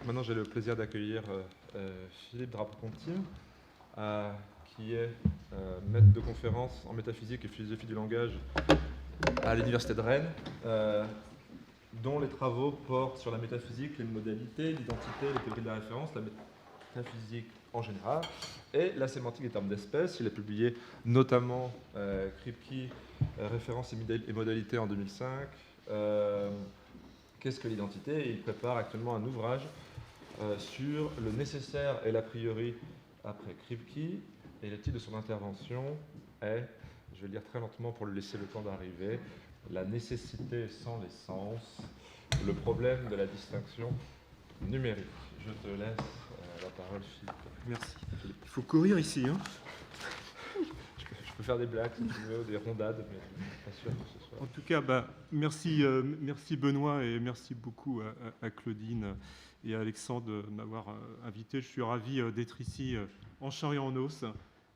maintenant j'ai le plaisir d'accueillir Philippe Drapeau-Ponty, qui est maître de conférence en métaphysique et philosophie du langage à l'Université de Rennes, dont les travaux portent sur la métaphysique, les modalités, l'identité, les théories de la référence, la métaphysique en général, et la sémantique des termes d'espèces. Il a publié notamment Kripke, références et modalités en 2005, Qu'est-ce que l'identité? Et il prépare actuellement un ouvrage sur le nécessaire et l'a priori après Kripke. Et le titre de son intervention est, je vais le lire très lentement pour lui laisser le temps d'arriver, La nécessité sans les sens, le problème de la distinction numérique. Je te laisse la parole, Philippe. Merci. Il faut courir ici, hein. Je peux faire des blagues, si tu veux, des rondades, mais je ne suis pas sûr que ce soit... En tout cas, merci Benoît et merci beaucoup à Claudine et à Alexandre de m'avoir invité. Je suis ravi d'être ici en chair et en os,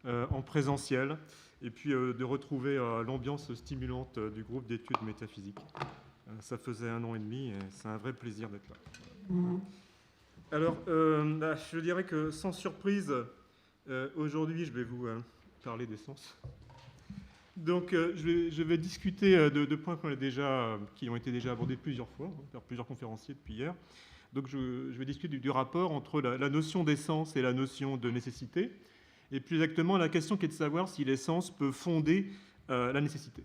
en présentiel, et puis de retrouver l'ambiance stimulante du groupe d'études métaphysiques. Ça faisait 1 an et demi et c'est un vrai plaisir d'être là. Alors, je dirais que sans surprise, aujourd'hui, je vais vous parler des sens. Donc, je vais discuter de points qui ont été déjà abordés plusieurs fois, par plusieurs conférenciers depuis hier. Donc, je vais discuter du rapport entre la notion d'essence et la notion de nécessité, et plus exactement la question qui est de savoir si l'essence peut fonder la nécessité.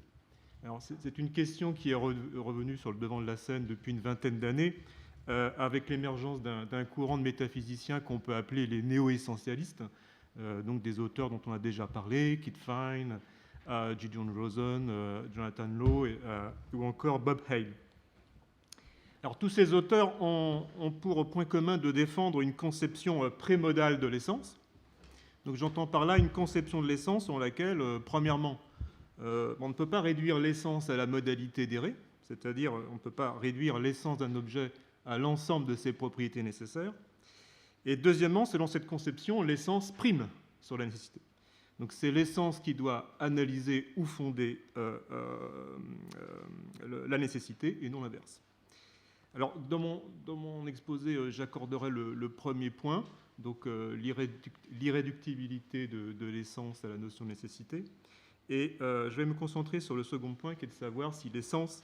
Alors, c'est une question qui est revenue sur le devant de la scène depuis une vingtaine d'années, avec l'émergence d'un courant de métaphysiciens qu'on peut appeler les néo-essentialistes, donc des auteurs dont on a déjà parlé, Kit Fine, Gideon Rosen, Jonathan Lowe ou encore Bob Hale. Alors, tous ces auteurs ont pour point commun de défendre une conception prémodale de l'essence. Donc, j'entends par là une conception de l'essence en laquelle, premièrement, on ne peut pas réduire l'essence à la modalité d'Héré, c'est-à-dire on ne peut pas réduire l'essence d'un objet à l'ensemble de ses propriétés nécessaires. Et deuxièmement, selon cette conception, l'essence prime sur la nécessité. Donc c'est l'essence qui doit analyser ou fonder la nécessité et non l'inverse. Alors dans mon exposé, j'accorderai le premier point, donc l'irréductibilité de l'essence à la notion de nécessité. Et je vais me concentrer sur le second point qui est de savoir si l'essence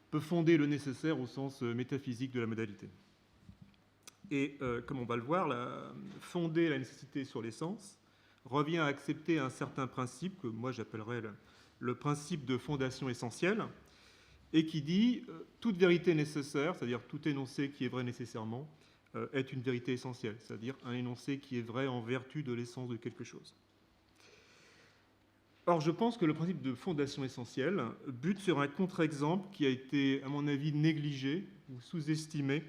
peut fonder le nécessaire au sens métaphysique de la modalité. Et comme on va le voir, fonder la nécessité sur l'essence revient à accepter un certain principe que moi j'appellerais le principe de fondation essentielle, et qui dit toute vérité nécessaire, c'est-à-dire tout énoncé qui est vrai nécessairement, est une vérité essentielle, c'est-à-dire un énoncé qui est vrai en vertu de l'essence de quelque chose. Or, je pense que le principe de fondation essentielle bute sur un contre-exemple qui a été, à mon avis, négligé ou sous-estimé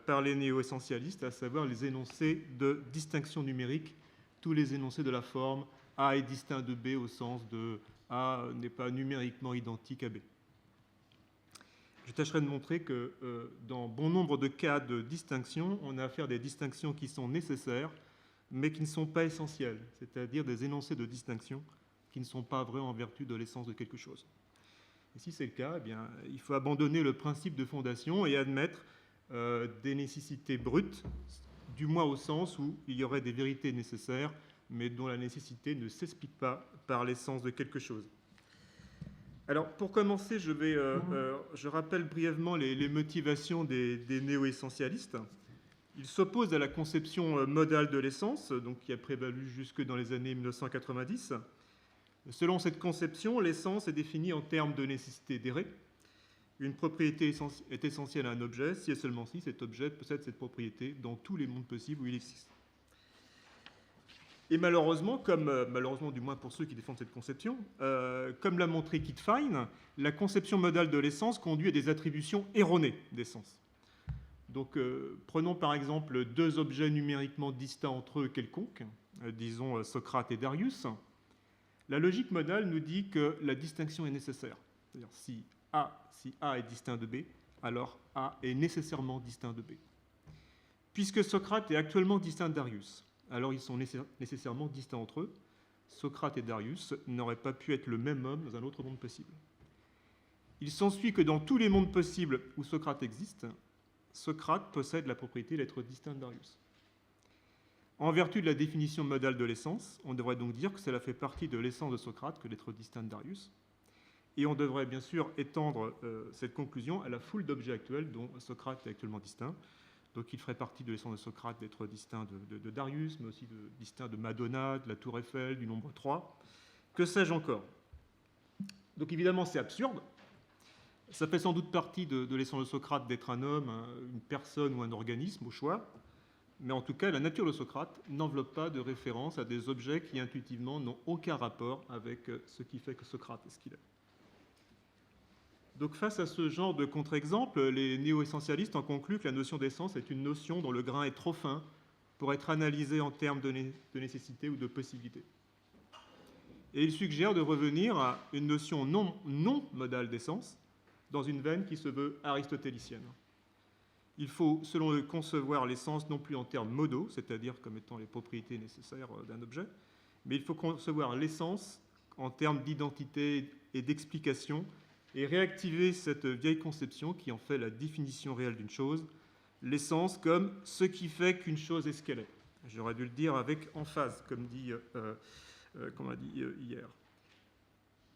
par les néo-essentialistes, à savoir les énoncés de distinction numérique, tous les énoncés de la forme A est distinct de B au sens de A n'est pas numériquement identique à B. Je tâcherai de montrer que dans bon nombre de cas de distinction, on a affaire à des distinctions qui sont nécessaires, mais qui ne sont pas essentielles, c'est-à-dire des énoncés de distinction qui ne sont pas vrais en vertu de l'essence de quelque chose. Et si c'est le cas, eh bien, il faut abandonner le principe de fondation et admettre des nécessités brutes, du moins au sens où il y aurait des vérités nécessaires, mais dont la nécessité ne s'explique pas par l'essence de quelque chose. Alors, pour commencer, je rappelle brièvement les motivations des néo-essentialistes. Ils s'opposent à la conception modale de l'essence, donc qui a prévalu jusque dans les années 1990. Selon cette conception, l'essence est définie en termes de nécessité d'Héré. Une propriété est essentielle à un objet si et seulement si cet objet possède cette propriété dans tous les mondes possibles où il existe. Et malheureusement, malheureusement du moins pour ceux qui défendent cette conception, comme l'a montré Kit Fine, la conception modale de l'essence conduit à des attributions erronées d'essence. Donc, prenons par exemple 2 objets numériquement distincts entre eux quelconques, disons Socrate et Darius. La logique modale nous dit que la distinction est nécessaire. C'est-à-dire si A est distinct de B, alors A est nécessairement distinct de B. Puisque Socrate est actuellement distinct de Darius, alors ils sont nécessairement distincts entre eux. Socrate et Darius n'auraient pas pu être le même homme dans un autre monde possible. Il s'ensuit que dans tous les mondes possibles où Socrate existe, Socrate possède la propriété d'être distinct de Darius. En vertu de la définition modale de l'essence, on devrait donc dire que cela fait partie de l'essence de Socrate que d'être distinct de Darius. Et on devrait bien sûr étendre cette conclusion à la foule d'objets actuels dont Socrate est actuellement distinct. Donc il ferait partie de l'essence de Socrate d'être distinct de Darius, mais aussi distinct de Madonna, de la Tour Eiffel, du nombre 3. Que sais-je encore? Donc évidemment c'est absurde. Ça fait sans doute partie de l'essence de Socrate d'être un homme, une personne ou un organisme au choix. Mais en tout cas, la nature de Socrate n'enveloppe pas de référence à des objets qui intuitivement n'ont aucun rapport avec ce qui fait que Socrate est ce qu'il est. Donc face à ce genre de contre-exemple, les néo-essentialistes en concluent que la notion d'essence est une notion dont le grain est trop fin pour être analysé en termes de nécessité ou de possibilité. Et ils suggèrent de revenir à une notion non modale d'essence dans une veine qui se veut aristotélicienne. Il faut, selon eux, concevoir l'essence non plus en termes modaux, c'est-à-dire comme étant les propriétés nécessaires d'un objet, mais il faut concevoir l'essence en termes d'identité et d'explication et réactiver cette vieille conception qui en fait la définition réelle d'une chose, l'essence comme ce qui fait qu'une chose est ce qu'elle est. J'aurais dû le dire avec emphase, comme on a dit hier.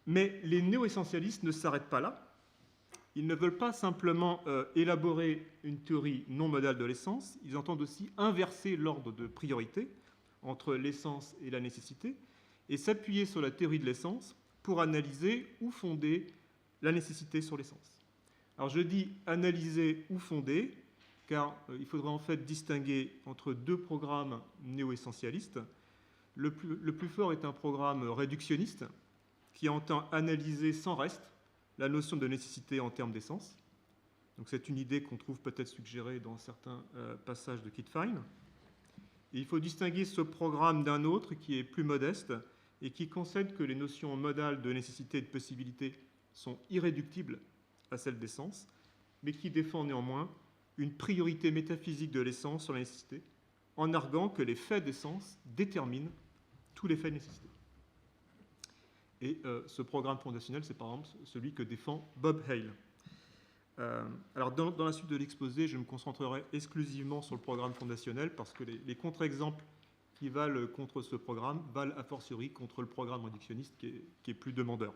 Mais les néo-essentialistes ne s'arrêtent pas là. Ils ne veulent pas simplement élaborer une théorie non modale de l'essence, ils entendent aussi inverser l'ordre de priorité entre l'essence et la nécessité et s'appuyer sur la théorie de l'essence pour analyser ou fonder la nécessité sur l'essence. Alors je dis analyser ou fonder, car il faudrait en fait distinguer entre deux programmes néo-essentialistes. Le plus fort est un programme réductionniste qui entend analyser sans reste la notion de nécessité en termes d'essence. Donc c'est une idée qu'on trouve peut-être suggérée dans certains passages de Kittfein. Et il faut distinguer ce programme d'un autre qui est plus modeste et qui concède que les notions modales de nécessité et de possibilité sont irréductibles à celles d'essence, mais qui défend néanmoins une priorité métaphysique de l'essence sur la nécessité, en arguant que les faits d'essence déterminent tous les faits de nécessité. Et ce programme fondationnel, c'est par exemple celui que défend Bob Hale. Alors dans la suite de l'exposé, je me concentrerai exclusivement sur le programme fondationnel parce que les contre-exemples qui valent contre ce programme valent a fortiori contre le programme réductionniste qui est plus demandeur.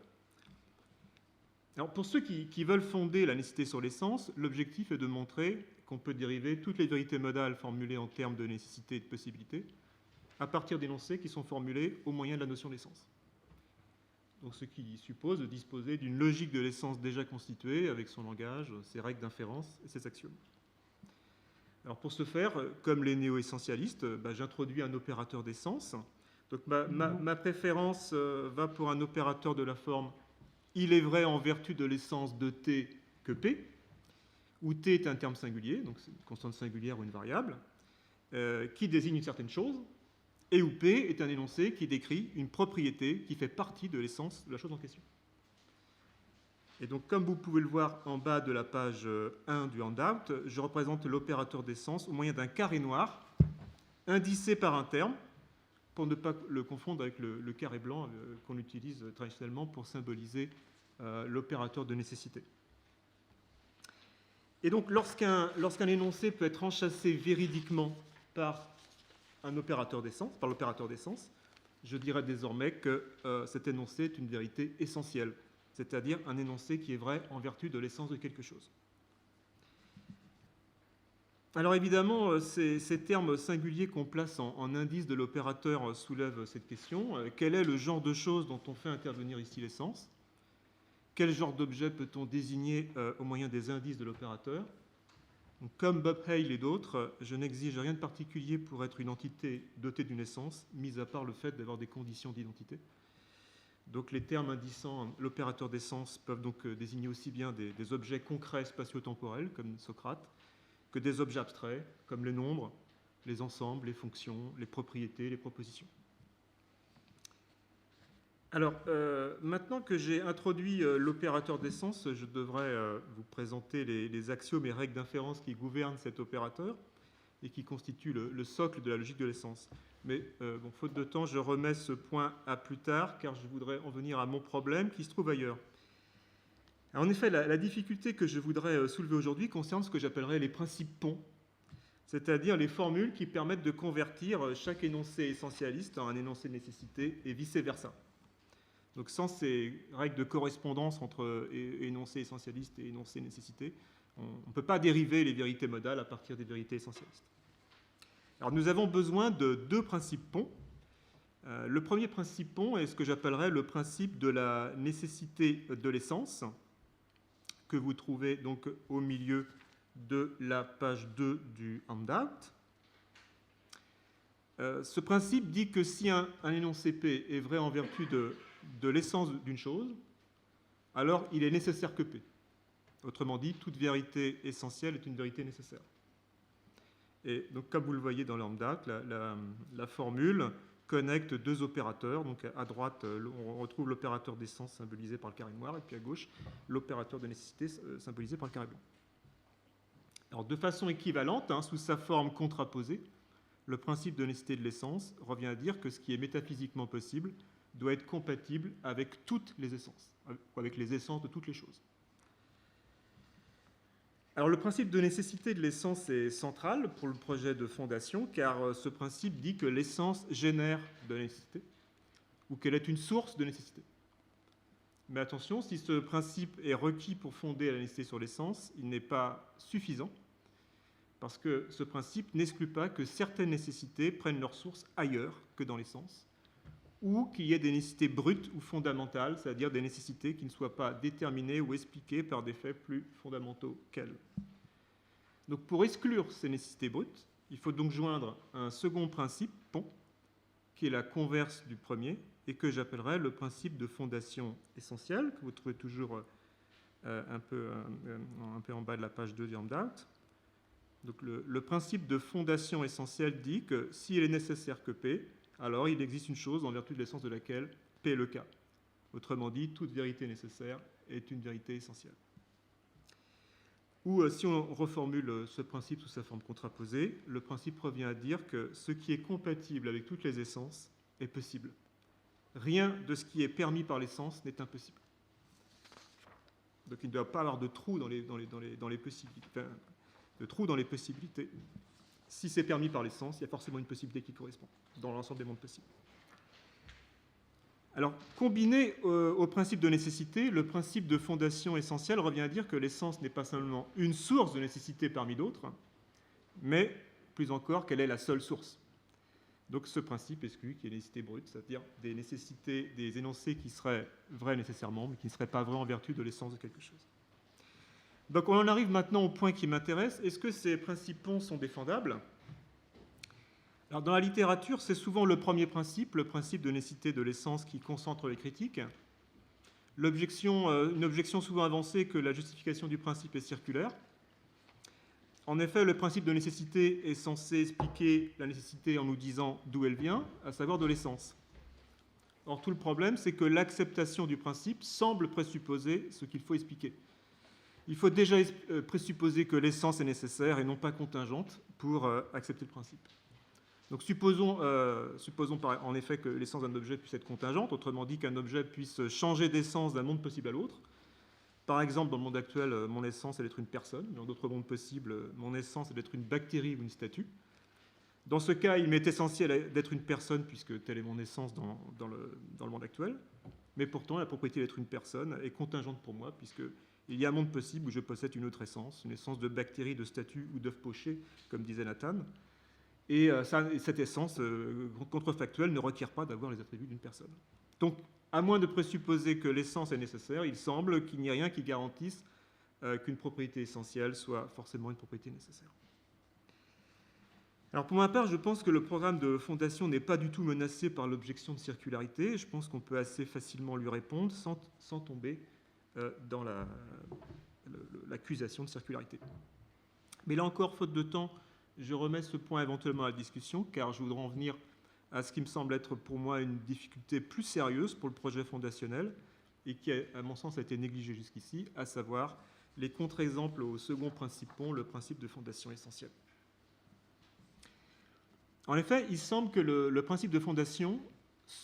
Alors pour ceux qui veulent fonder la nécessité sur l'essence, l'objectif est de montrer qu'on peut dériver toutes les vérités modales formulées en termes de nécessité et de possibilité à partir d'énoncés qui sont formulés au moyen de la notion d'essence. Donc ce qui suppose de disposer d'une logique de l'essence déjà constituée avec son langage, ses règles d'inférence et ses axiomes. Alors pour ce faire, comme les néo-essentialistes, j'introduis un opérateur d'essence. Donc ma préférence va pour un opérateur de la forme il est vrai en vertu de l'essence de T que P, où T est un terme singulier, donc c'est une constante singulière ou une variable, qui désigne une certaine chose, et où P est un énoncé qui décrit une propriété qui fait partie de l'essence de la chose en question. Et donc, comme vous pouvez le voir en bas de la page 1 du handout, je représente l'opérateur d'essence au moyen d'un carré noir, indicé par un terme, pour ne pas le confondre avec le carré blanc qu'on utilise traditionnellement pour symboliser l'opérateur de nécessité. Et donc, lorsqu'un énoncé peut être enchâssé véridiquement par l'opérateur d'essence, je dirais désormais que cet énoncé est une vérité essentielle, c'est-à-dire un énoncé qui est vrai en vertu de l'essence de quelque chose. Alors évidemment, ces termes singuliers qu'on place en indice de l'opérateur soulèvent cette question. Quel est le genre de choses dont on fait intervenir ici l'essence? Quel genre d'objet peut-on désigner au moyen des indices de l'opérateur? Comme Bob Hale et d'autres, je n'exige rien de particulier pour être une entité dotée d'une essence, mis à part le fait d'avoir des conditions d'identité. Donc les termes indiquant l'opérateur d'essence peuvent donc désigner aussi bien des objets concrets spatio-temporels, comme Socrate, que des objets abstraits, comme les nombres, les ensembles, les fonctions, les propriétés, les propositions. Alors, maintenant que j'ai introduit l'opérateur d'essence, je devrais vous présenter les axiomes et règles d'inférence qui gouvernent cet opérateur et qui constituent le socle de la logique de l'essence. Mais, faute de temps, je remets ce point à plus tard, car je voudrais en venir à mon problème qui se trouve ailleurs. Alors, en effet, la difficulté que je voudrais soulever aujourd'hui concerne ce que j'appellerais les principes ponts, c'est-à-dire les formules qui permettent de convertir chaque énoncé essentialiste en un énoncé de nécessité et vice-versa. Donc sans ces règles de correspondance entre énoncé essentialiste et énoncé nécessité, on ne peut pas dériver les vérités modales à partir des vérités essentialistes. Alors nous avons besoin de deux principes ponts. Le premier principe pont est ce que j'appellerais le principe de la nécessité de l'essence, que vous trouvez donc au milieu de la page 2 du handout. Ce principe dit que si un énoncé P est vrai en vertu de l'essence d'une chose, alors il est nécessaire que P. Autrement dit, toute vérité essentielle est une vérité nécessaire. Et donc, comme vous le voyez dans le handout, la formule connecte deux opérateurs. Donc, à droite, on retrouve l'opérateur d'essence symbolisé par le carré noir, et puis à gauche, l'opérateur de nécessité symbolisé par le carré blanc. Alors, de façon équivalente, sous sa forme contraposée, le principe de nécessité de l'essence revient à dire que ce qui est métaphysiquement possible doit être compatible avec toutes les essences, avec les essences de toutes les choses. Alors, le principe de nécessité de l'essence est central pour le projet de fondation, car ce principe dit que l'essence génère de la nécessité, ou qu'elle est une source de nécessité. Mais attention, si ce principe est requis pour fonder la nécessité sur l'essence, il n'est pas suffisant, parce que ce principe n'exclut pas que certaines nécessités prennent leur source ailleurs que dans l'essence, ou qu'il y ait des nécessités brutes ou fondamentales, c'est-à-dire des nécessités qui ne soient pas déterminées ou expliquées par des faits plus fondamentaux qu'elles. Donc pour exclure ces nécessités brutes, il faut donc joindre un second principe, pont, qui est la converse du premier, et que j'appellerais le principe de fondation essentielle, que vous trouvez toujours un peu en bas de la page 2 du handout. Donc le principe de fondation essentielle dit que s'il est nécessaire que P, alors il existe une chose en vertu de l'essence de laquelle P est le cas. Autrement dit, toute vérité nécessaire est une vérité essentielle. Ou si on reformule ce principe sous sa forme contraposée, le principe revient à dire que ce qui est compatible avec toutes les essences est possible. Rien de ce qui est permis par l'essence n'est impossible. Donc il ne doit pas y avoir de trou dans les possibilités. Enfin, de trou dans les possibilités. Si c'est permis par l'essence, il y a forcément une possibilité qui correspond dans l'ensemble des mondes possibles. Alors, combiné au principe de nécessité, le principe de fondation essentielle revient à dire que l'essence n'est pas simplement une source de nécessité parmi d'autres, mais plus encore qu'elle est la seule source. Donc ce principe exclut qu'il y ait des nécessités brutes, c'est-à-dire des nécessités, des énoncés qui seraient vrais nécessairement, mais qui ne seraient pas vrais en vertu de l'essence de quelque chose. Donc on en arrive maintenant au point qui m'intéresse. Est-ce que ces principes ponts sont défendables ? Alors dans la littérature, c'est souvent le premier principe, le principe de nécessité de l'essence, qui concentre les critiques. Une objection souvent avancée que la justification du principe est circulaire. En effet, le principe de nécessité est censé expliquer la nécessité en nous disant d'où elle vient, à savoir de l'essence. Or, tout le problème, c'est que l'acceptation du principe semble présupposer ce qu'il faut expliquer. Il faut déjà présupposer que l'essence est nécessaire et non pas contingente pour accepter le principe. Donc supposons en effet que l'essence d'un objet puisse être contingente, autrement dit qu'un objet puisse changer d'essence d'un monde possible à l'autre. Par exemple, dans le monde actuel, mon essence est d'être une personne. Dans d'autres mondes possibles, mon essence est d'être une bactérie ou une statue. Dans ce cas, il m'est essentiel d'être une personne, puisque telle est mon essence dans le monde actuel. Mais pourtant, la propriété d'être une personne est contingente pour moi, puisqu'il y a un monde possible où je possède une autre essence, une essence de bactérie, de statue ou d'œuf poché, comme disait Nathan. Et cette essence contrefactuelle ne requiert pas d'avoir les attributs d'une personne. Donc, à moins de présupposer que l'essence est nécessaire, il semble qu'il n'y ait rien qui garantisse qu'une propriété essentielle soit forcément une propriété nécessaire. Alors pour ma part, je pense que le programme de fondation n'est pas du tout menacé par l'objection de circularité. Je pense qu'on peut assez facilement lui répondre sans tomber dans l'accusation de circularité. Mais là encore, faute de temps, je remets ce point éventuellement à la discussion, car je voudrais en venir à ce qui me semble être pour moi une difficulté plus sérieuse pour le projet fondationnel et qui, à mon sens, a été négligé jusqu'ici, à savoir les contre-exemples au second principe pont, le principe de fondation essentielle. En effet, il semble que le principe de fondation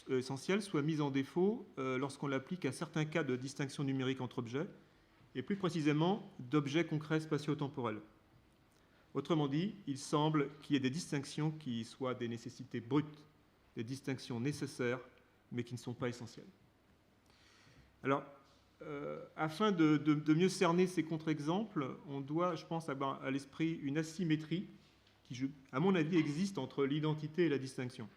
essentielle soit mis en défaut lorsqu'on l'applique à certains cas de distinction numérique entre objets et plus précisément d'objets concrets spatio-temporels. Autrement dit, il semble qu'il y ait des distinctions qui soient des nécessités brutes, des distinctions nécessaires, mais qui ne sont pas essentielles. Alors, afin de mieux cerner ces contre-exemples, on doit, je pense, avoir à l'esprit une asymétrie qui, à mon avis, existe entre l'identité et la distinction.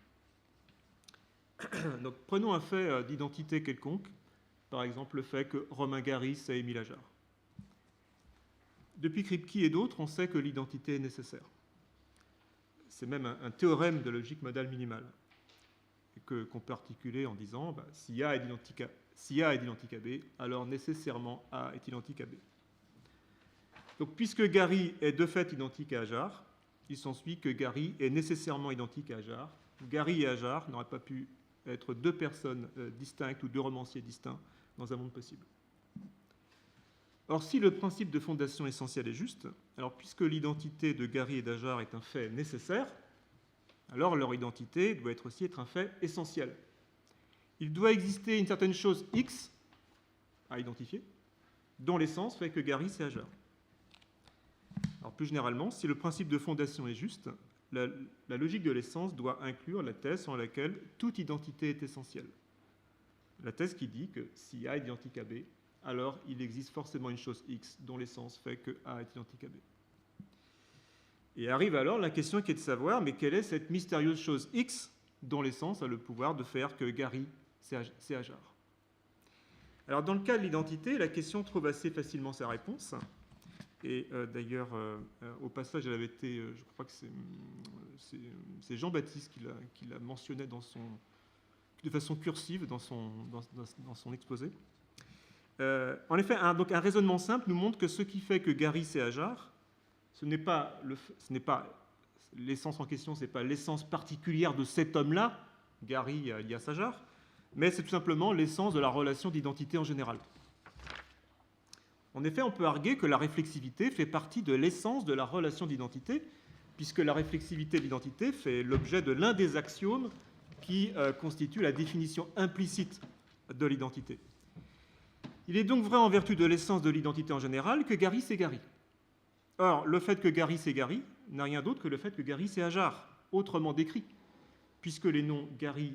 Donc, prenons un fait d'identité quelconque, par exemple le fait que Romain Gary c'est Émile Ajar. Depuis Kripke et d'autres, on sait que l'identité est nécessaire. C'est même un théorème de logique modale minimale qu'on peut articuler en disant si A est identique à B, alors nécessairement A est identique à B. Donc, puisque Gary est de fait identique à Ajar, il s'ensuit que Gary est nécessairement identique à Ajar. Gary et Ajar n'auraient pas pu être deux personnes distinctes ou deux romanciers distincts dans un monde possible. Or, si le principe de fondation essentielle est juste, alors puisque l'identité de Gary et d'Ajar est un fait nécessaire, alors leur identité doit aussi être un fait essentiel. Il doit exister une certaine chose X à identifier, dont l'essence fait que Gary c'est Ajar. Alors plus généralement, si le principe de fondation est juste, la logique de l'essence doit inclure la thèse selon laquelle toute identité est essentielle. La thèse qui dit que si A est identique à B, alors il existe forcément une chose X dont l'essence fait que A est identique à B. Et arrive alors la question qui est de savoir, mais quelle est cette mystérieuse chose X dont l'essence a le pouvoir de faire que Gary c'est Ajar? Alors dans le cas de l'identité, la question trouve assez facilement sa réponse. Et d'ailleurs, au passage, elle avait été, je crois que c'est Jean-Baptiste qui l'a mentionné de façon cursive dans son exposé. En effet, donc un raisonnement simple nous montre que ce qui fait que Gary c'est Ajar, ce n'est pas l'essence en question, ce n'est pas l'essence particulière de cet homme-là, Gary alias Ajar, mais c'est tout simplement l'essence de la relation d'identité en général. En effet, on peut arguer que la réflexivité fait partie de l'essence de la relation d'identité, puisque la réflexivité de l'identité fait l'objet de l'un des axiomes qui constitue la définition implicite de l'identité. Il est donc vrai en vertu de l'essence de l'identité en général que Gary c'est Gary. Or, le fait que Gary c'est Gary n'a rien d'autre que le fait que Gary c'est Ajar, autrement décrit, puisque les noms Gary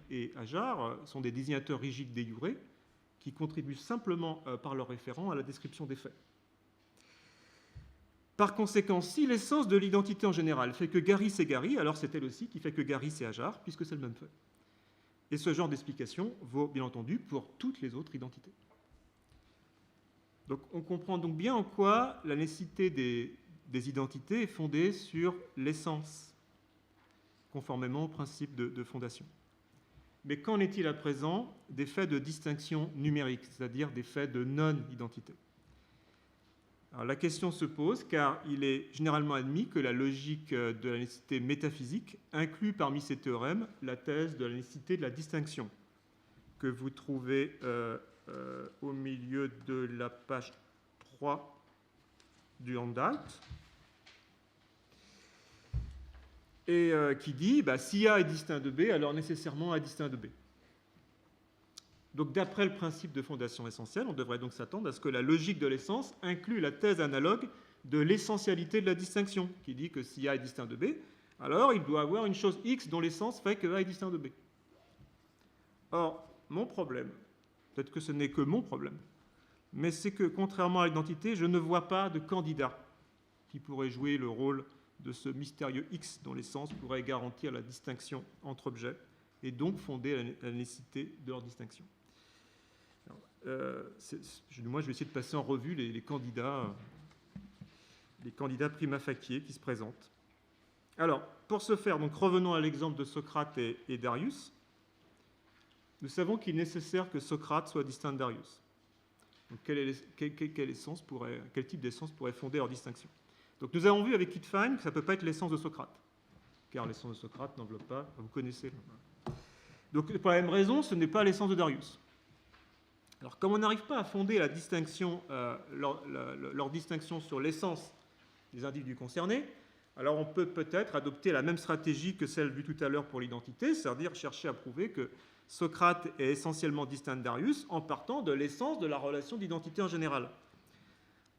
et Ajar sont des désignateurs rigides de jure qui contribuent simplement par leur référent à la description des faits. Par conséquent, si l'essence de l'identité en général fait que Gary c'est Gary, alors c'est elle aussi qui fait que Gary c'est Ajar, puisque c'est le même fait. Et ce genre d'explication vaut bien entendu pour toutes les autres identités. Donc on comprend donc bien en quoi la nécessité des identités est fondée sur l'essence, conformément au principe de fondation. Mais qu'en est-il à présent des faits de distinction numérique, c'est-à-dire des faits de non-identité? Alors, la question se pose car il est généralement admis que la logique de la nécessité métaphysique inclut parmi ces théorèmes la thèse de la nécessité de la distinction, que vous trouvez au milieu de la page 3 du handout, et qui dit si A est distinct de B, alors nécessairement A est distinct de B. Donc d'après le principe de fondation essentielle, on devrait donc s'attendre à ce que la logique de l'essence inclue la thèse analogue de l'essentialité de la distinction, qui dit que si A est distinct de B, alors il doit avoir une chose X dont l'essence fait que A est distinct de B. Or, mon problème, peut-être que ce n'est que mon problème, mais c'est que, contrairement à l'identité, je ne vois pas de candidat qui pourrait jouer le rôle de ce mystérieux X dont l'essence pourrait garantir la distinction entre objets et donc fonder la nécessité de leur distinction. Alors, moi, je vais essayer de passer en revue les candidats prima facie qui se présentent. Alors, pour ce faire, donc, revenons à l'exemple de Socrate et Darius. Nous savons qu'il est nécessaire que Socrate soit distinct de Darius. Donc, quel type d'essence pourrait fonder leur distinction? Donc, nous avons vu avec Kittfein que ça ne peut pas être l'essence de Socrate, car l'essence de Socrate n'enveloppe pas, vous connaissez. Donc, pour la même raison, ce n'est pas l'essence de Darius. Alors, comme on n'arrive pas à fonder la distinction, leur distinction sur l'essence des individus concernés, Alors on peut peut-être adopter la même stratégie que celle vue tout à l'heure pour l'identité, c'est-à-dire chercher à prouver que Socrate est essentiellement distinct de Darius en partant de l'essence de la relation d'identité en général.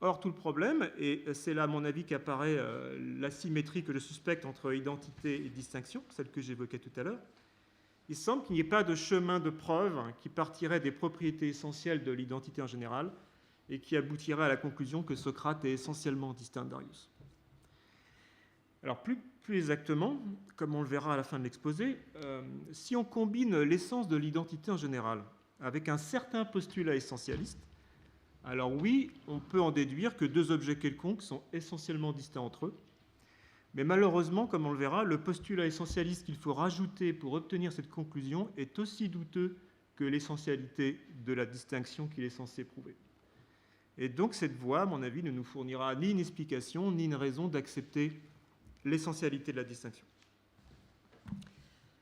Or, tout le problème, et c'est là à mon avis qu'apparaît l'asymétrie que je suspecte entre identité et distinction, celle que j'évoquais tout à l'heure, il semble qu'il n'y ait pas de chemin de preuve qui partirait des propriétés essentielles de l'identité en général et qui aboutirait à la conclusion que Socrate est essentiellement distinct de Darius. Alors, plus exactement, comme on le verra à la fin de l'exposé, si on combine l'essence de l'identité en général avec un certain postulat essentialiste, alors oui, on peut en déduire que deux objets quelconques sont essentiellement distincts entre eux. Mais malheureusement, comme on le verra, le postulat essentialiste qu'il faut rajouter pour obtenir cette conclusion est aussi douteux que l'essentialité de la distinction qu'il est censé prouver. Et donc cette voie, à mon avis, ne nous fournira ni une explication, ni une raison d'accepter l'essentialité de la distinction.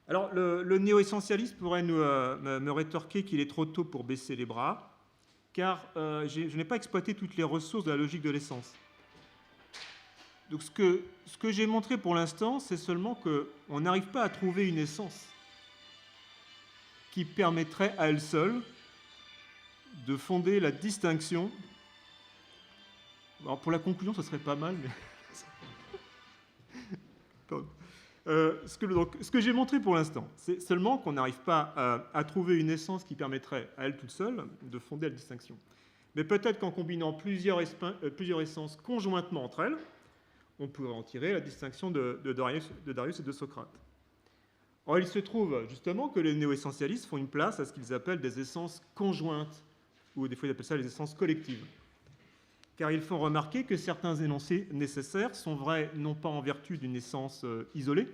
Alors, le néo-essentialiste pourrait me rétorquer qu'il est trop tôt pour baisser les bras, car je n'ai pas exploité toutes les ressources de la logique de l'essence. Donc ce que j'ai montré pour l'instant, c'est seulement qu'on n'arrive pas à trouver une essence qui permettrait à elle seule de fonder la distinction. Alors pour la conclusion, ce serait pas mal, mais... ce que j'ai montré pour l'instant, c'est seulement qu'on n'arrive pas à trouver une essence qui permettrait à elle toute seule de fonder la distinction. Mais peut-être qu'en combinant plusieurs essences conjointement entre elles, on pourrait en tirer la distinction de Darius et de Socrate. Or, il se trouve justement que les néo-essentialistes font une place à ce qu'ils appellent des essences conjointes, ou des fois ils appellent ça les essences collectives. Car ils font remarquer que certains énoncés nécessaires sont vrais non pas en vertu d'une essence isolée,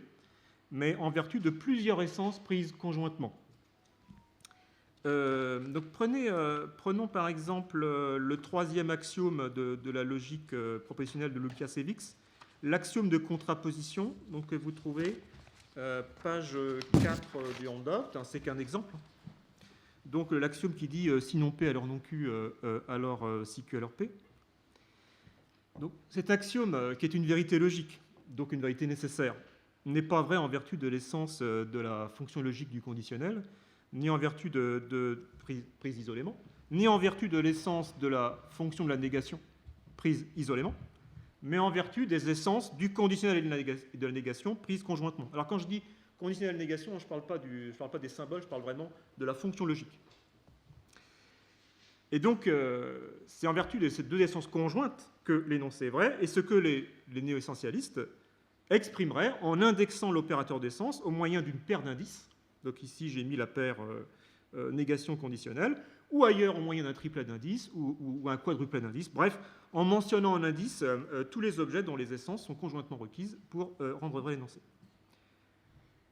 mais en vertu de plusieurs essences prises conjointement. Donc prenons par exemple le troisième axiome de la logique propositionnelle de Łukaszewicz, l'axiome de contraposition, donc, que vous trouvez page 4 du handout, c'est qu'un exemple. Donc l'axiome qui dit si non P alors non Q, alors si Q alors P. Donc, cet axiome, qui est une vérité logique, donc une vérité nécessaire, n'est pas vrai en vertu de l'essence de la fonction logique du conditionnel, ni en vertu de prise isolément, ni en vertu de l'essence de la fonction de la négation prise isolément, mais en vertu des essences du conditionnel et de la négation prises conjointement. Alors quand je dis conditionnel et négation, je ne parle pas des symboles, je parle vraiment de la fonction logique. Et donc, c'est en vertu de ces deux essences conjointes que l'énoncé est vrai, et ce que les néo-essentialistes exprimeraient en indexant l'opérateur d'essence au moyen d'une paire d'indices. Donc ici, j'ai mis la paire négation conditionnelle, ou ailleurs au moyen d'un triplet d'indices ou un quadruplet d'indices. Bref, en mentionnant en indice tous les objets dont les essences sont conjointement requises pour rendre vrai l'énoncé.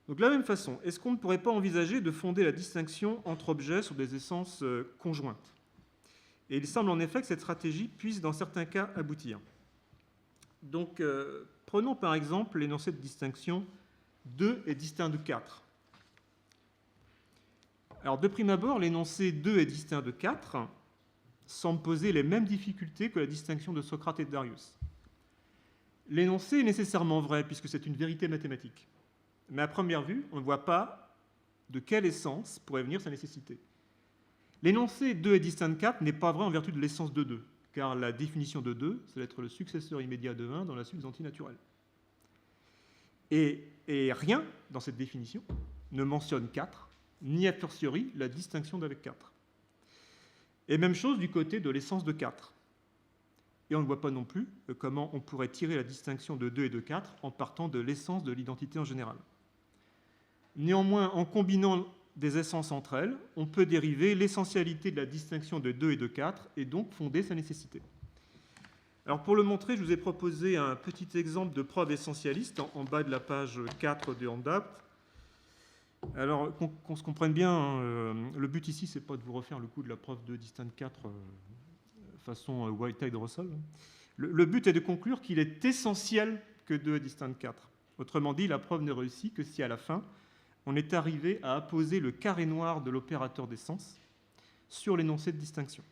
Donc de la même façon, est-ce qu'on ne pourrait pas envisager de fonder la distinction entre objets sur des essences conjointes ? Et il semble en effet que cette stratégie puisse, dans certains cas, aboutir. Donc, prenons par exemple l'énoncé de distinction 2 est distinct de 4. Alors, de prime abord, l'énoncé 2 est distinct de 4 semble poser les mêmes difficultés que la distinction de Socrate et de Darius. L'énoncé est nécessairement vrai, puisque c'est une vérité mathématique. Mais à première vue, on ne voit pas de quelle essence pourrait venir sa nécessité. L'énoncé 2 est distinct de 4 n'est pas vrai en vertu de l'essence de 2, car la définition de 2, c'est d'être le successeur immédiat de 1 dans la suite des antinaturelles. Et rien dans cette définition ne mentionne 4, ni a fortiori la distinction d'avec 4. Et même chose du côté de l'essence de 4. Et on ne voit pas non plus comment on pourrait tirer la distinction de 2 et de 4 en partant de l'essence de l'identité en général. Néanmoins, en combinant des essences entre elles, on peut dériver l'essentialité de la distinction de 2 et de 4 et donc fonder sa nécessité. Alors pour le montrer, je vous ai proposé un petit exemple de preuve essentialiste en bas de la page 4 du handout. Alors qu'on se comprenne bien, le but ici, c'est pas de vous refaire le coup de la preuve 2 distinct de 4 façon Whitehead-Russell. Le but est de conclure qu'il est essentiel que 2 est distinct de 4. Autrement dit, la preuve ne réussit que si à la fin, on est arrivé à apposer le carré noir de l'opérateur d'essence sur l'énoncé de distinction.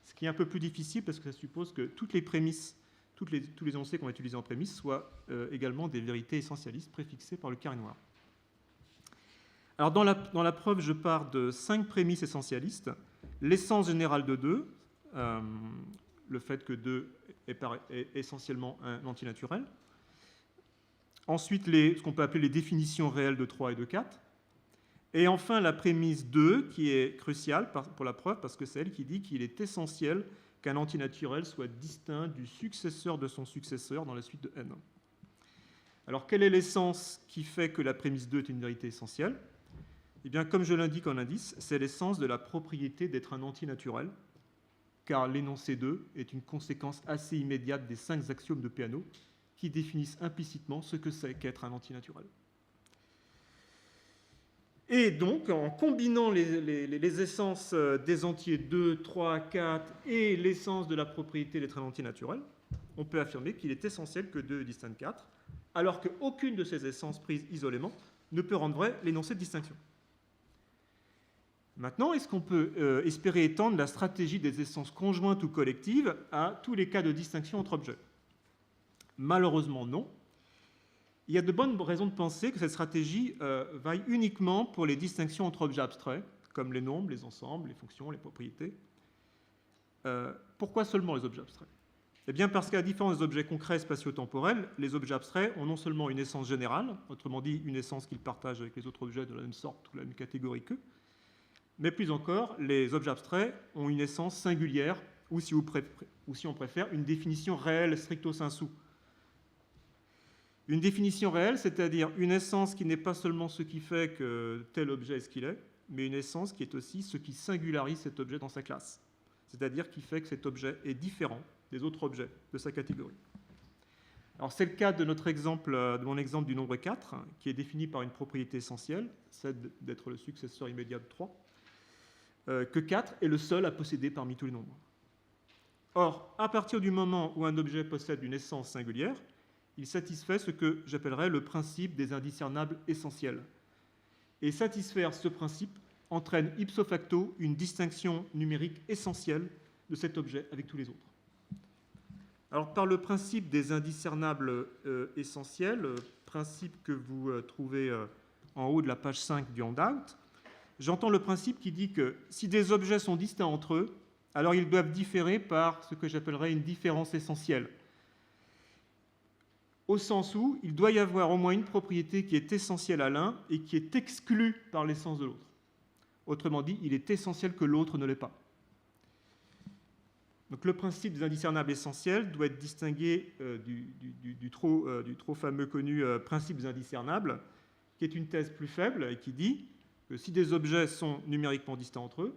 Ce qui est un peu plus difficile parce que ça suppose que toutes les prémisses tous les énoncés qu'on va utiliser en prémisse soient également des vérités essentialistes préfixées par le carré noir. Alors dans la preuve, je pars de 5 prémisses essentialistes. L'essence générale de 2, le fait que 2 est essentiellement un antinaturel. Ensuite, ce qu'on peut appeler les définitions réelles de 3 et de 4. Et enfin, la prémisse 2, qui est cruciale pour la preuve, parce que c'est elle qui dit qu'il est essentiel qu'un antinaturel soit distinct du successeur de son successeur dans la suite de n. Alors, quelle est l'essence qui fait que la prémisse 2 est une vérité essentielle? Eh bien, comme je l'indique en indice, c'est l'essence de la propriété d'être un antinaturel, car l'énoncé 2 est une conséquence assez immédiate des 5 axiomes de Peano qui définissent implicitement ce que c'est qu'être un antinaturel. Et donc, en combinant les essences des entiers 2, 3, 4 et l'essence de la propriété d'être un antinaturel, on peut affirmer qu'il est essentiel que 2 est distinct de 4, alors qu'aucune de ces essences prises isolément ne peut rendre vrai l'énoncé de distinction. Maintenant, est-ce qu'on peut espérer étendre la stratégie des essences conjointes ou collectives à tous les cas de distinction entre objets? Malheureusement, non. Il y a de bonnes raisons de penser que cette stratégie vaille uniquement pour les distinctions entre objets abstraits, comme les nombres, les ensembles, les fonctions, les propriétés. Pourquoi seulement les objets abstraits? Eh bien parce qu'à la différence des objets concrets spatio-temporels, les objets abstraits ont non seulement une essence générale, autrement dit une essence qu'ils partagent avec les autres objets de la même sorte ou la même catégorie qu'eux, mais plus encore, les objets abstraits ont une essence singulière, ou si on préfère, une définition réelle stricto sensu. Une définition réelle, c'est-à-dire une essence qui n'est pas seulement ce qui fait que tel objet est ce qu'il est, mais une essence qui est aussi ce qui singularise cet objet dans sa classe, c'est-à-dire qui fait que cet objet est différent des autres objets de sa catégorie. Alors c'est le cas de mon exemple du nombre 4, qui est défini par une propriété essentielle, celle d'être le successeur immédiat de 3, que 4 est le seul à posséder parmi tous les nombres. Or, à partir du moment où un objet possède une essence singulière, il satisfait ce que j'appellerais le principe des indiscernables essentiels. Et satisfaire ce principe entraîne ipso facto une distinction numérique essentielle de cet objet avec tous les autres. Alors, par le principe des indiscernables essentiels, principe que vous trouvez en haut de la page 5 du handout, j'entends le principe qui dit que si des objets sont distincts entre eux, alors ils doivent différer par ce que j'appellerais une différence essentielle. Au sens où il doit y avoir au moins une propriété qui est essentielle à l'un et qui est exclue par l'essence de l'autre. Autrement dit, il est essentiel que l'autre ne l'est pas. Donc le principe des indiscernables essentiels doit être distingué du trop fameux connu principe des indiscernables, qui est une thèse plus faible et qui dit que si des objets sont numériquement distincts entre eux,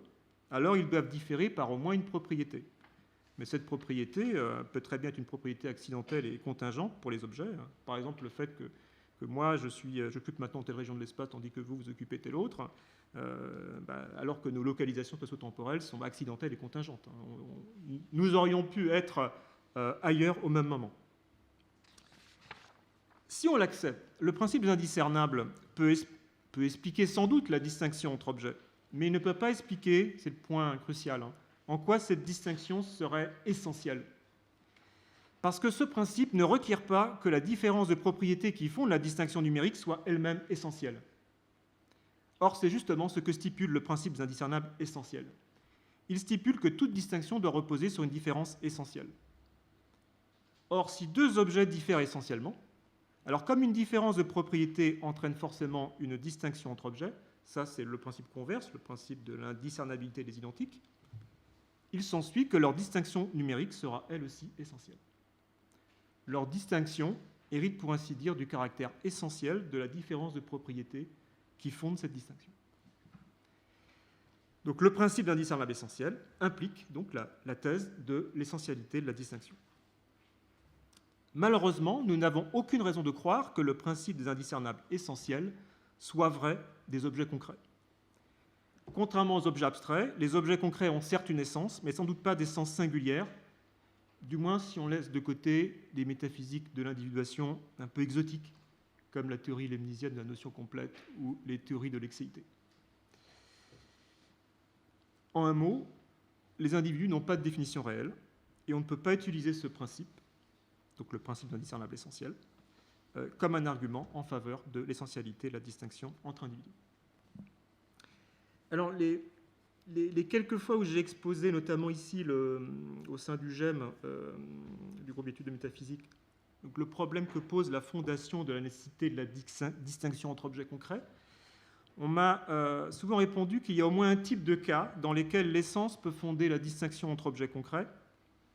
alors ils doivent différer par au moins une propriété. Mais cette propriété peut très bien être une propriété accidentelle et contingente pour les objets. Par exemple, le fait que moi, j'occupe maintenant telle région de l'espace, tandis que vous occupez telle autre, alors que nos localisations spatio-temporelles sont accidentelles et contingentes. Nous aurions pu être ailleurs au même moment. Si on l'accepte, le principe des indiscernables peut expliquer sans doute la distinction entre objets, mais il ne peut pas expliquer, c'est le point crucial, en quoi cette distinction serait essentielle. Parce que ce principe ne requiert pas que la différence de propriétés qui font la distinction numérique soit elle-même essentielle. Or, c'est justement ce que stipule le principe des indiscernables essentiels. Il stipule que toute distinction doit reposer sur une différence essentielle. Or, si deux objets diffèrent essentiellement, alors comme une différence de propriété entraîne forcément une distinction entre objets, ça c'est le principe converse, le principe de l'indiscernabilité des identiques, il s'ensuit que leur distinction numérique sera elle aussi essentielle. Leur distinction hérite pour ainsi dire du caractère essentiel de la différence de propriété qui fonde cette distinction. Donc le principe d'indiscernable essentiel implique donc la thèse de l'essentialité de la distinction. Malheureusement, nous n'avons aucune raison de croire que le principe des indiscernables essentiels soit vrai des objets concrets. Contrairement aux objets abstraits, les objets concrets ont certes une essence, mais sans doute pas d'essence singulière, du moins si on laisse de côté des métaphysiques de l'individuation un peu exotiques, comme la théorie leibnizienne de la notion complète ou les théories de l'excéité. En un mot, les individus n'ont pas de définition réelle, et on ne peut pas utiliser ce principe donc le principe d'indiscernable essentiel, comme un argument en faveur de l'essentialité de la distinction entre individus. Alors, les quelques fois où j'ai exposé, notamment ici au sein du GEM, du groupe d'études de métaphysique, donc le problème que pose la fondation de la nécessité de la distinction entre objets concrets, on m'a souvent répondu qu'il y a au moins un type de cas dans lesquels l'essence peut fonder la distinction entre objets concrets.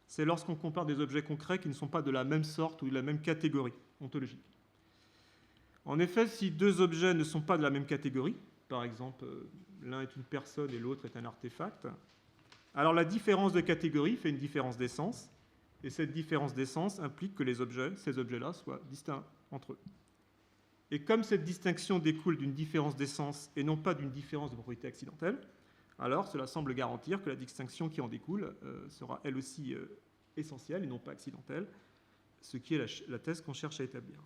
C'est lorsqu'on compare des objets concrets qui ne sont pas de la même sorte ou de la même catégorie ontologique. En effet, si deux objets ne sont pas de la même catégorie, par exemple, l'un est une personne et l'autre est un artefact, alors la différence de catégorie fait une différence d'essence, et cette différence d'essence implique que ces objets-là soient distincts entre eux. Et comme cette distinction découle d'une différence d'essence et non pas d'une différence de propriété accidentelle, alors cela semble garantir que la distinction qui en découle sera elle aussi essentielle et non pas accidentelle, ce qui est la thèse qu'on cherche à établir.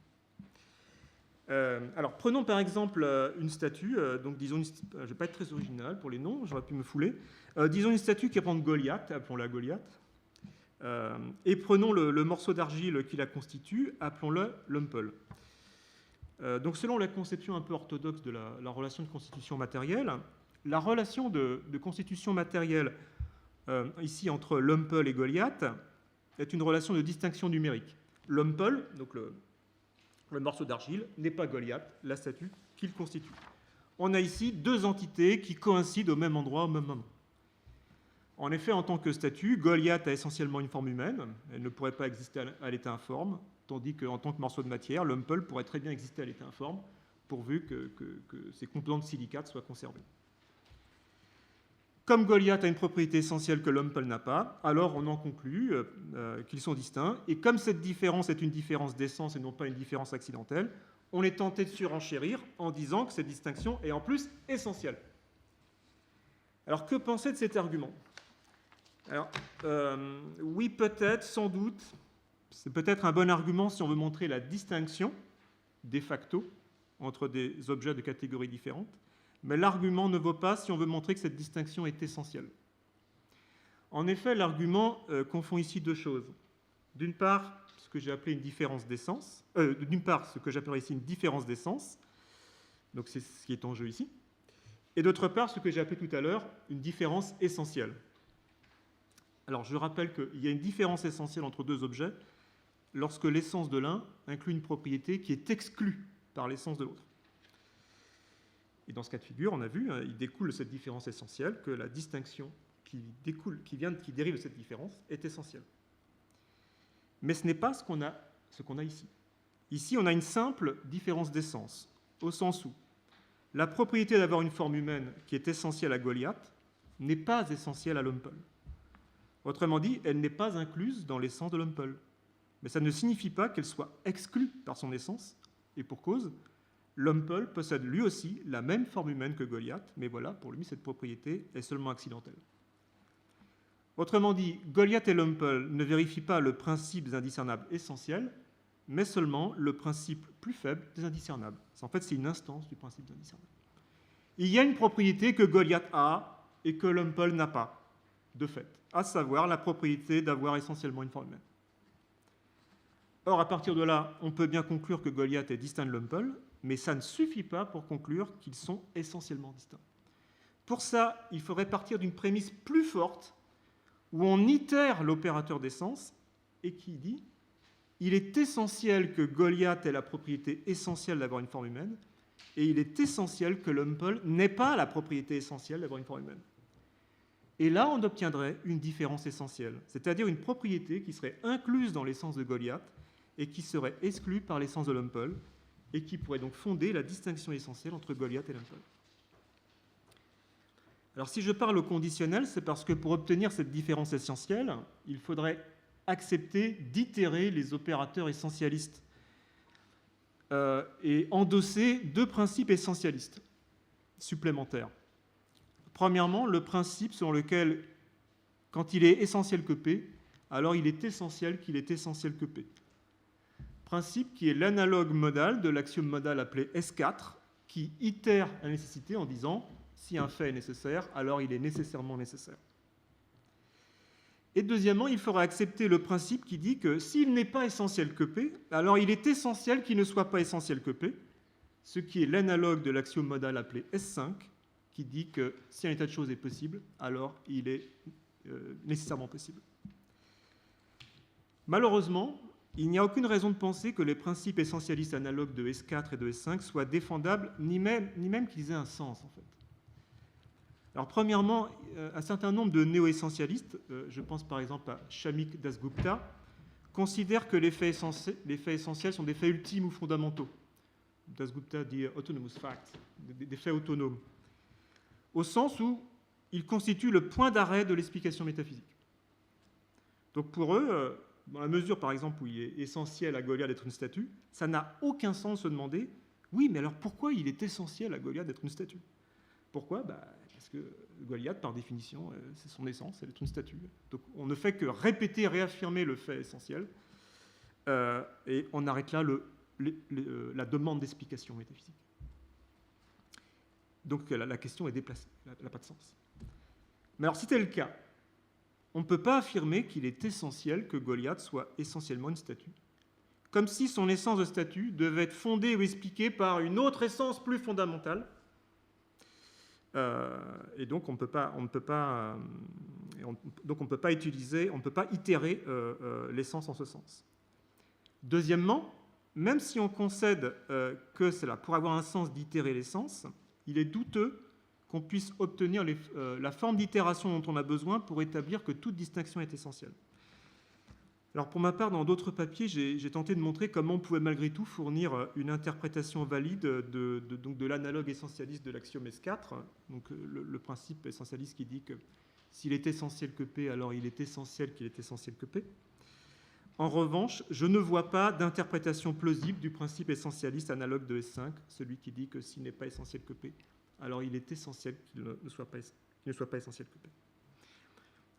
Alors prenons par exemple une statue, donc disons, je ne vais pas être très original pour les noms, j'aurais pu me fouler, disons une statue qui représente Goliath, appelons-la Goliath, et prenons le morceau d'argile qui la constitue, appelons-le Lumpel. Donc selon la conception un peu orthodoxe de la relation de constitution matérielle, la relation de constitution matérielle ici entre Lumpel et Goliath est une relation de distinction numérique. Lumpel, donc le morceau d'argile, n'est pas Goliath, la statue qu'il constitue. On a ici deux entités qui coïncident au même endroit, au même moment. En effet, en tant que statue, Goliath a essentiellement une forme humaine, elle ne pourrait pas exister à l'état informe, tandis qu'en tant que morceau de matière, Lumpel pourrait très bien exister à l'état informe, pourvu que ses composants de silicate soient conservés. Comme Goliath a une propriété essentielle que Lumpel n'a pas, alors on en conclut qu'ils sont distincts, et comme cette différence est une différence d'essence et non pas une différence accidentelle, on est tenté de surenchérir en disant que cette distinction est en plus essentielle. Alors que penser de cet argument ? Alors, oui, peut-être, sans doute, c'est peut-être un bon argument si on veut montrer la distinction, de facto, entre des objets de catégories différentes, mais l'argument ne vaut pas si on veut montrer que cette distinction est essentielle. En effet, l'argument confond ici deux choses. D'une part, ce que j'ai appelé une différence d'essence, d'une part, ce que j'appellerais ici une différence d'essence, donc c'est ce qui est en jeu ici, et d'autre part, ce que j'ai appelé tout à l'heure une différence essentielle. Alors, je rappelle qu'il y a une différence essentielle entre deux objets lorsque l'essence de l'un inclut une propriété qui est exclue par l'essence de l'autre. Et dans ce cas de figure, on a vu, il découle de cette différence essentielle que la distinction qui dérive de cette différence est essentielle. Mais ce n'est pas ce qu'on a ici. Ici, on a une simple différence d'essence, au sens où la propriété d'avoir une forme humaine qui est essentielle à Goliath n'est pas essentielle à Lumpel. Autrement dit, elle n'est pas incluse dans l'essence de Lumpel. Mais ça ne signifie pas qu'elle soit exclue par son essence, et pour cause, Lumpel possède lui aussi la même forme humaine que Goliath, mais voilà, pour lui, cette propriété est seulement accidentelle. Autrement dit, Goliath et Lumpel ne vérifient pas le principe des indiscernables essentiels, mais seulement le principe plus faible des indiscernables. En fait, c'est une instance du principe des indiscernables. Il y a une propriété que Goliath a et que Lumpel n'a pas, de fait, à savoir la propriété d'avoir essentiellement une forme humaine. Or, à partir de là, on peut bien conclure que Goliath est distinct de Lumpel, mais ça ne suffit pas pour conclure qu'ils sont essentiellement distincts. Pour ça, il faudrait partir d'une prémisse plus forte, où on itère l'opérateur d'essence, et qui dit « il est essentiel que Goliath ait la propriété essentielle d'avoir une forme humaine, et il est essentiel que Lumpel n'ait pas la propriété essentielle d'avoir une forme humaine. » Et là, on obtiendrait une différence essentielle, c'est-à-dire une propriété qui serait incluse dans l'essence de Goliath et qui serait exclue par l'essence de Lumpel, et qui pourrait donc fonder la distinction essentielle entre Goliath et Lumpel. Alors si je parle au conditionnel, c'est parce que pour obtenir cette différence essentielle, il faudrait accepter d'itérer les opérateurs essentialistes et endosser deux principes essentialistes supplémentaires. Premièrement, le principe selon lequel, quand il est essentiel que P, alors il est essentiel qu'il est essentiel que P. Principe qui est l'analogue modal de l'axiome modal appelé S4, qui itère la nécessité en disant si un fait est nécessaire, alors il est nécessairement nécessaire. Et deuxièmement, il faudra accepter le principe qui dit que s'il n'est pas essentiel que P, alors il est essentiel qu'il ne soit pas essentiel que P, ce qui est l'analogue de l'axiome modal appelé S5, qui dit que si un état de choses est possible, alors il est nécessairement possible. Malheureusement, il n'y a aucune raison de penser que les principes essentialistes analogues de S4 et de S5 soient défendables, ni même qu'ils aient un sens, en fait. Alors, premièrement, un certain nombre de néo-essentialistes, je pense par exemple à Shamik Dasgupta, considèrent que les faits essentiels sont des faits ultimes ou fondamentaux. Dasgupta dit autonomous facts, des faits autonomes, au sens où ils constituent le point d'arrêt de l'explication métaphysique. Donc pour eux, dans la mesure par exemple où il est essentiel à Goliath d'être une statue, ça n'a aucun sens de se demander, oui, mais alors pourquoi il est essentiel à Goliath d'être une statue? Pourquoi? Parce que Goliath, par définition, c'est son essence, elle est une statue. Donc on ne fait que répéter, réaffirmer le fait essentiel, et on arrête là la demande d'explication métaphysique. Donc la question est déplacée, elle n'a pas de sens. Mais alors si c'est le cas, on ne peut pas affirmer qu'il est essentiel que Goliath soit essentiellement une statue, comme si son essence de statue devait être fondée ou expliquée par une autre essence plus fondamentale. Et donc on ne peut pas itérer l'essence en ce sens. Deuxièmement, même si on concède que c'est là pour avoir un sens d'itérer l'essence, il est douteux qu'on puisse obtenir la forme d'itération dont on a besoin pour établir que toute distinction est essentielle. Alors pour ma part, dans d'autres papiers, j'ai tenté de montrer comment on pouvait malgré tout fournir une interprétation valide de l'analogue essentialiste de l'axiome S4, donc le principe essentialiste qui dit que s'il est essentiel que P, alors il est essentiel qu'il est essentiel que P. En revanche, je ne vois pas d'interprétation plausible du principe essentialiste analogue de S5, celui qui dit que s'il n'est pas essentiel que P, alors il est essentiel qu'il ne soit pas essentiel que P.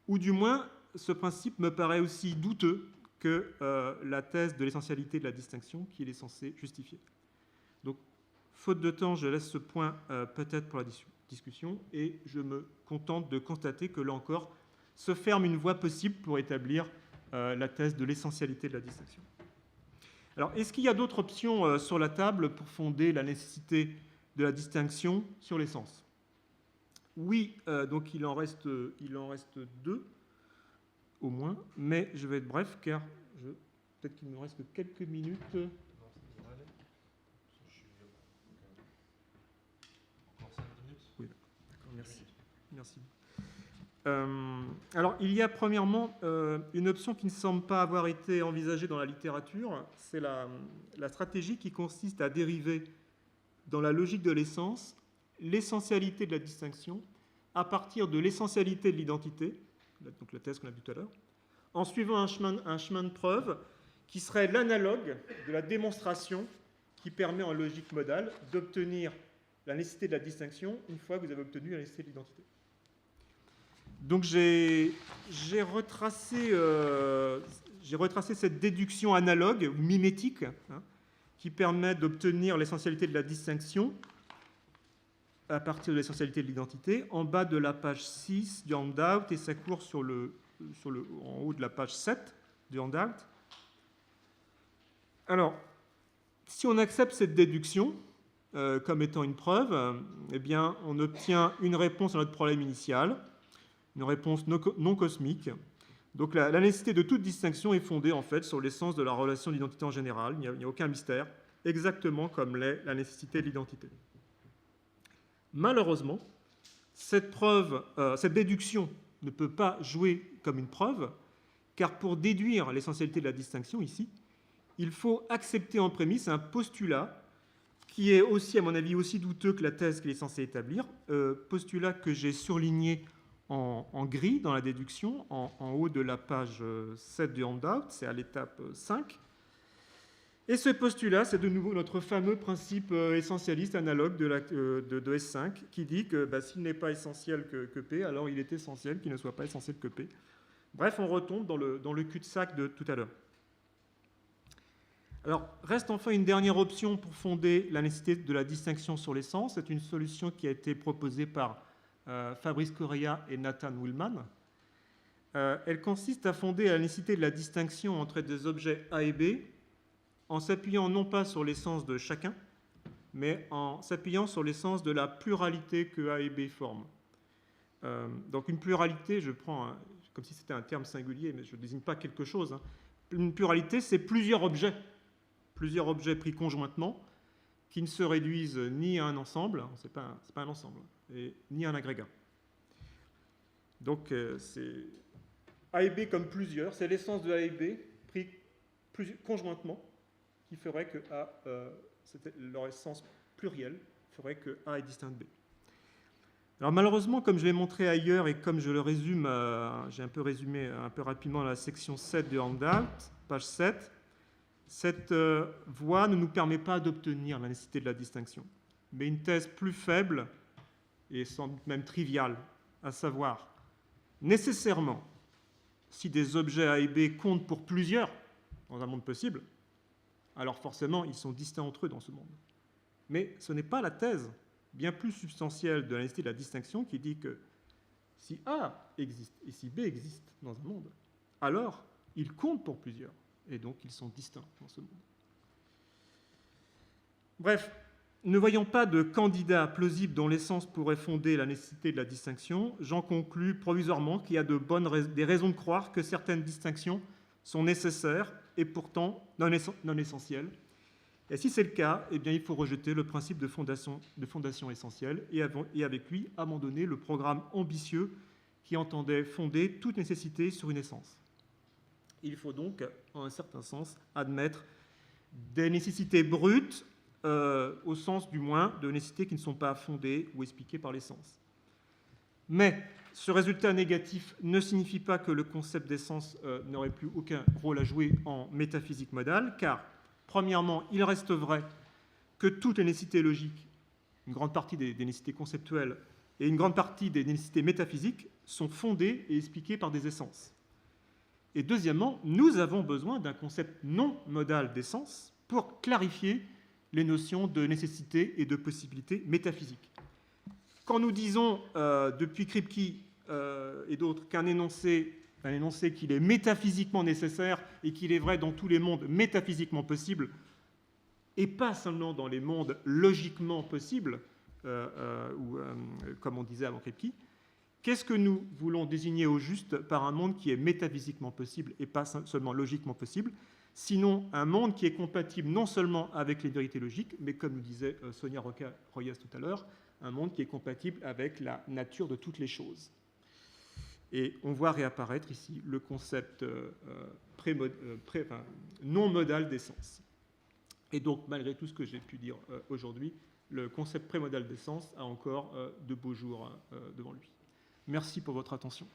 Ou du moins, ce principe me paraît aussi douteux que la thèse de l'essentialité de la distinction qu'il est censé justifier. Donc, faute de temps, je laisse ce point peut-être pour la discussion, et je me contente de constater que, là encore, se ferme une voie possible pour établir la thèse de l'essentialité de la distinction. Alors, est-ce qu'il y a d'autres options sur la table pour fonder la nécessité de la distinction sur l'essence? Oui, donc il en reste deux, au moins, mais je vais être bref, car peut-être qu'il me reste que quelques minutes. Non, ça devrait aller. Encore 5 minutes. Oui, d'accord, merci. Merci. Alors, il y a premièrement une option qui ne semble pas avoir été envisagée dans la littérature, c'est la stratégie qui consiste à dériver dans la logique de l'essence l'essentialité de la distinction à partir de l'essentialité de l'identité, donc la thèse qu'on a vue tout à l'heure, en suivant un chemin de preuve qui serait l'analogue de la démonstration qui permet en logique modale d'obtenir la nécessité de la distinction une fois que vous avez obtenu la nécessité de l'identité. Donc j'ai retracé cette déduction analogue ou mimétique qui permet d'obtenir l'essentialité de la distinction à partir de l'essentialité de l'identité en bas de la page 6 du handout, et ça court en haut de la page 7 du handout. Alors, si on accepte cette déduction comme étant une preuve, eh bien, on obtient une réponse à notre problème initial, une réponse non cosmique. Donc la nécessité de toute distinction est fondée en fait sur l'essence de la relation d'identité en général. Il n'y a aucun mystère, exactement comme l'est la nécessité de l'identité. Malheureusement, cette déduction ne peut pas jouer comme une preuve, car pour déduire l'essentialité de la distinction ici, il faut accepter en prémisse un postulat qui est aussi, à mon avis, aussi douteux que la thèse qu'il est censé établir, postulat que j'ai surligné en gris dans la déduction, en haut de la page 7 du handout, c'est à l'étape 5. Et ce postulat, c'est de nouveau notre fameux principe essentialiste analogue de S5, qui dit que s'il n'est pas essentiel que P, alors il est essentiel qu'il ne soit pas essentiel que P. Bref, on retombe dans le cul-de-sac de tout à l'heure. Alors, reste enfin une dernière option pour fonder la nécessité de la distinction sur l'essence. C'est une solution qui a été proposée par Fabrice Correa et Nathan Willman. Elle consiste à fonder la nécessité de la distinction entre des objets A et B en s'appuyant non pas sur l'essence de chacun, mais en s'appuyant sur l'essence de la pluralité que A et B forment. Donc une pluralité, je prends comme si c'était un terme singulier, mais je ne désigne pas quelque chose. Une pluralité, c'est plusieurs objets pris conjointement, qui ne se réduisent ni à un ensemble, ce n'est pas un ensemble, ni à un agrégat. Donc c'est A et B comme plusieurs, c'est l'essence de A et B pris conjointement qui ferait que A, leur essence plurielle, ferait que A est distinct de B. Alors malheureusement, comme je l'ai montré ailleurs et comme je le résume, j'ai un peu résumé un peu rapidement la section 7 du handout, page 7, cette voie ne nous permet pas d'obtenir la nécessité de la distinction, mais une thèse plus faible et sans doute même triviale, à savoir, nécessairement, si des objets A et B comptent pour plusieurs dans un monde possible, alors forcément, ils sont distincts entre eux dans ce monde. Mais ce n'est pas la thèse bien plus substantielle de la nécessité de la distinction qui dit que si A existe et si B existe dans un monde, alors ils comptent pour plusieurs, et donc ils sont distincts dans ce monde. Bref, ne voyant pas de candidat plausible dont l'essence pourrait fonder la nécessité de la distinction, j'en conclus provisoirement qu'il y a des raisons de croire que certaines distinctions sont nécessaires et pourtant non essentielles. Et si c'est le cas, eh bien, il faut rejeter le principe de fondation essentielle et avec lui abandonner le programme ambitieux qui entendait fonder toute nécessité sur une essence. Il faut donc, en un certain sens, admettre des nécessités brutes, au sens du moins de nécessités qui ne sont pas fondées ou expliquées par l'essence. Mais ce résultat négatif ne signifie pas que le concept d'essence n'aurait plus aucun rôle à jouer en métaphysique modale, car, premièrement, il reste vrai que toutes les nécessités logiques, une grande partie des nécessités conceptuelles et une grande partie des nécessités métaphysiques sont fondées et expliquées par des essences. Et deuxièmement, nous avons besoin d'un concept non modal d'essence pour clarifier les notions de nécessité et de possibilité métaphysique. Quand nous disons, depuis Kripke et d'autres, qu'un énoncé qu'il est métaphysiquement nécessaire et qu'il est vrai dans tous les mondes métaphysiquement possibles, et pas seulement dans les mondes logiquement possibles, comme on disait avant Kripke, qu'est-ce que nous voulons désigner au juste par un monde qui est métaphysiquement possible et pas seulement logiquement possible, sinon un monde qui est compatible non seulement avec les vérités logiques, mais comme nous disait Sonia Royas tout à l'heure, un monde qui est compatible avec la nature de toutes les choses. Et on voit réapparaître ici le concept non modal d'essence. Et donc, malgré tout ce que j'ai pu dire aujourd'hui, le concept prémodal d'essence a encore de beaux jours devant lui. Merci pour votre attention.